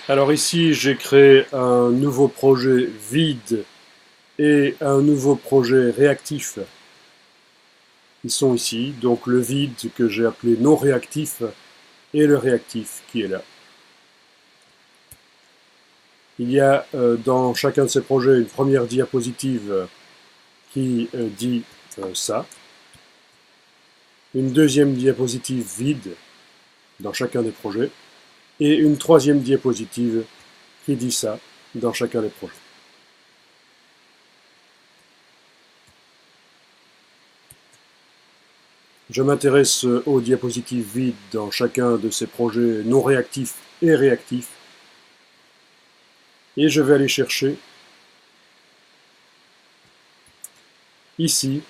Alors ici, j'ai créé un nouveau projet vide et un nouveau projet réactif. Ils sont ici, donc le vide que j'ai appelé non réactif et le réactif qui est là. Il y a dans chacun de ces projets une première diapositive qui dit ça, une deuxième diapositive vide dans chacun des projets et une troisième diapositive qui dit ça dans chacun des projets. Je m'intéresse aux diapositives vides dans chacun de ces projets non réactifs et réactifs. Et je vais aller chercher ici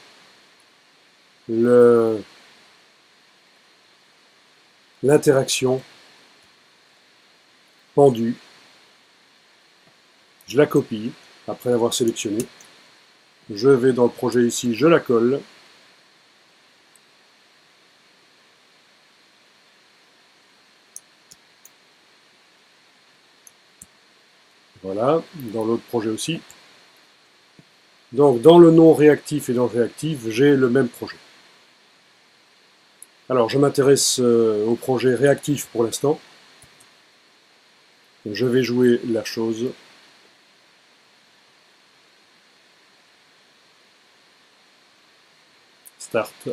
l'interaction pendue. Je la copie après l'avoir sélectionnée. Je vais dans le projet ici, je la colle. Voilà, dans l'autre projet aussi. Donc dans le non réactif et dans le réactif, j'ai le même projet. Alors je m'intéresse au projet réactif pour l'instant. Je vais jouer la chose. Start.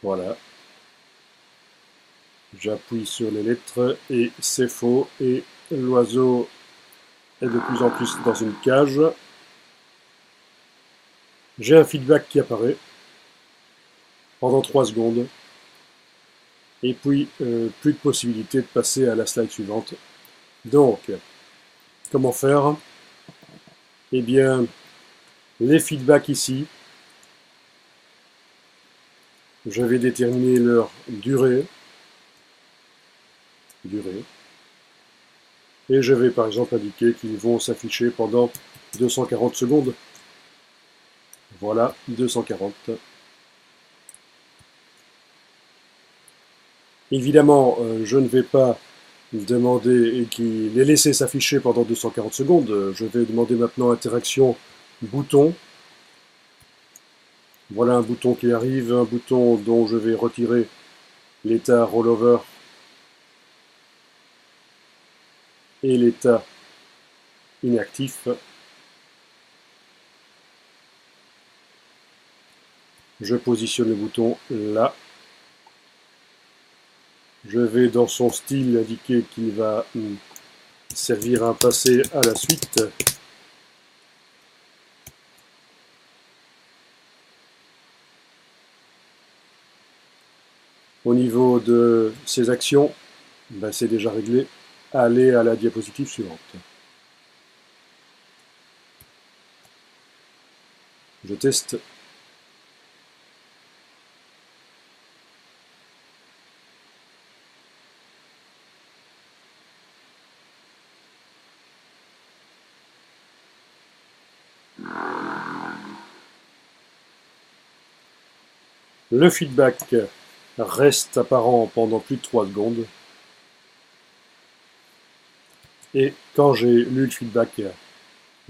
Voilà. J'appuie sur les lettres et c'est faux. Et l'oiseau est de plus en plus dans une cage. J'ai un feedback qui apparaît pendant 3 secondes. Et puis, plus de possibilité de passer à la slide suivante. Donc, comment faire? Eh bien, les feedbacks ici, je vais déterminer leur durée. Et je vais par exemple indiquer qu'ils vont s'afficher pendant 240 secondes. Voilà, 240. Évidemment, je ne vais pas demander les laisser s'afficher pendant 240 secondes. Je vais demander maintenant interaction bouton. Voilà un bouton qui arrive, un bouton dont je vais retirer l'état rollover et l'état inactif. Je positionne le bouton là. Je vais dans son style indiquer qu'il va servir à passer à la suite. Au niveau de ces actions, ben c'est déjà réglé. Aller à la diapositive suivante. Je teste. Le feedback reste apparent pendant plus de 3 secondes. Et quand j'ai lu le feedback,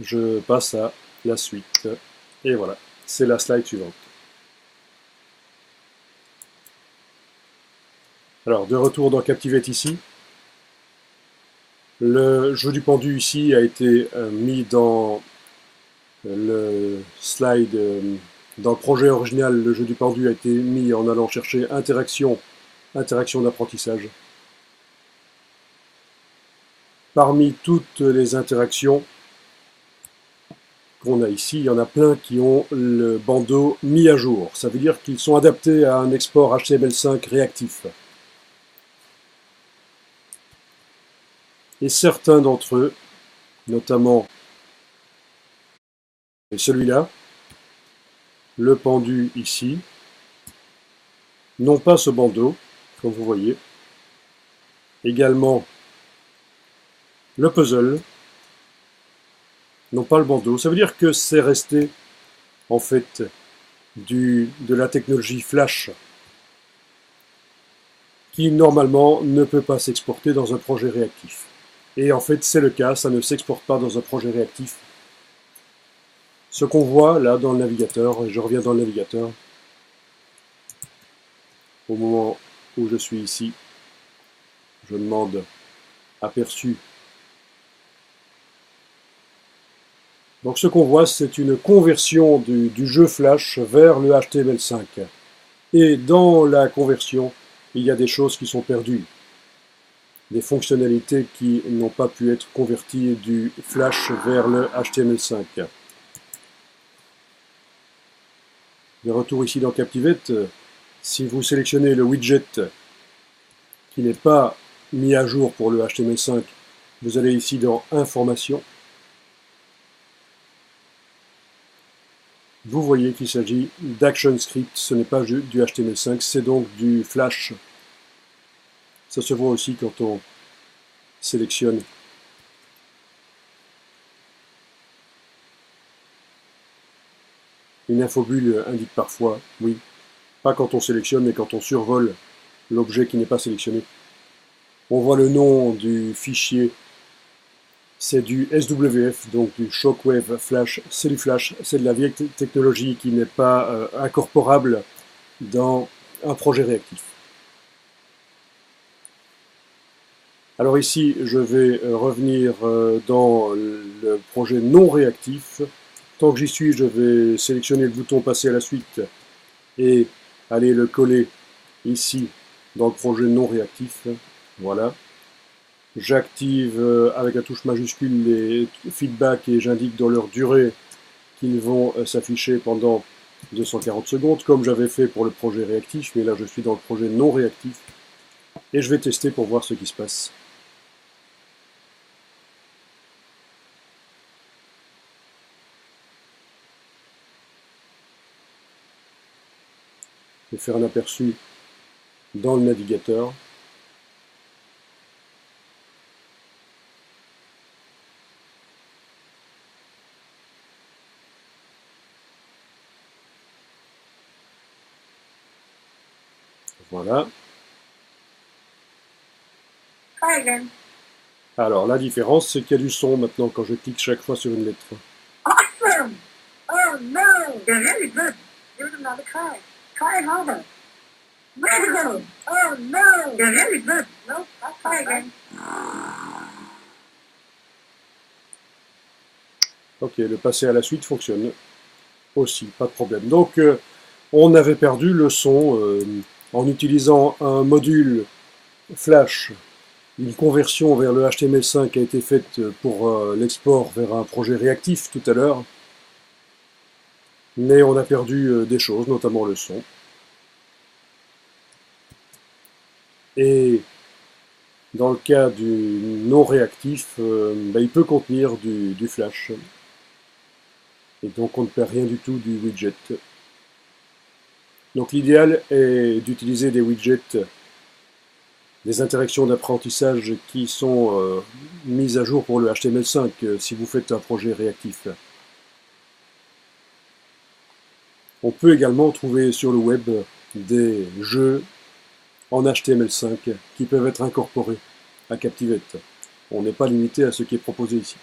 je passe à la suite. Et voilà, c'est la slide suivante. Alors, de retour dans Captivate ici. Le jeu du pendu ici a été mis dans le slide, dans le projet original. Le jeu du pendu a été mis en allant chercher interaction d'apprentissage. Parmi toutes les interactions qu'on a ici, il y en a plein qui ont le bandeau mis à jour. Ça veut dire qu'ils sont adaptés à un export HTML5 réactif. Et certains d'entre eux, notamment celui-là, le pendu ici, n'ont pas ce bandeau, comme vous voyez. Également, le puzzle n'ont pas le bandeau. Ça veut dire que c'est resté, en fait, de la technologie Flash, qui normalement ne peut pas s'exporter dans un projet réactif. Et en fait, c'est le cas, ça ne s'exporte pas dans un projet réactif. Ce qu'on voit là dans le navigateur, je reviens dans le navigateur, au moment où je suis ici, je demande aperçu. Donc ce qu'on voit, c'est une conversion du jeu Flash vers le HTML5. Et dans la conversion, il y a des choses qui sont perdues. Des fonctionnalités qui n'ont pas pu être converties du Flash vers le HTML5. De retour ici dans Captivate, si vous sélectionnez le widget qui n'est pas mis à jour pour le HTML5, vous allez ici dans Informations. Vous voyez qu'il s'agit d'ActionScript, ce n'est pas du HTML5, c'est donc du Flash. Ça se voit aussi quand on sélectionne. Une infobulle indique parfois, oui, pas quand on sélectionne, mais quand on survole l'objet qui n'est pas sélectionné. On voit le nom du fichier, c'est du SWF, donc du Shockwave Flash, c'est du Flash, c'est de la vieille technologie qui n'est pas incorporable dans un projet réactif. Alors ici, je vais revenir dans le projet non réactif. Tant que j'y suis, je vais sélectionner le bouton passer à la suite et aller le coller ici dans le projet non réactif. Voilà. J'active avec la touche majuscule les feedbacks et j'indique dans leur durée qu'ils vont s'afficher pendant 240 secondes, comme j'avais fait pour le projet réactif, mais là je suis dans le projet non réactif. Et je vais tester pour voir ce qui se passe. Je vais faire un aperçu dans le navigateur. Voilà. Alors la différence, c'est qu'il y a du son maintenant quand je clique chaque fois sur une lettre. Awesome! Oh no! They're really good. Give them another try. Try harder. Very good. Oh no! They're really good. No, I'll try again. Ok, le passer à la suite fonctionne aussi, pas de problème. Donc on avait perdu le son en utilisant un module Flash. Une conversion vers le HTML5 a été faite pour l'export vers un projet réactif tout à l'heure. Mais on a perdu des choses, notamment le son. Et dans le cas du non réactif, il peut contenir du Flash. Et donc on ne perd rien du tout du widget. Donc l'idéal est d'utiliser des widgets, des interactions d'apprentissage qui sont mises à jour pour le HTML5 si vous faites un projet réactif. On peut également trouver sur le web des jeux en HTML5 qui peuvent être incorporés à Captivate. On n'est pas limité à ce qui est proposé ici.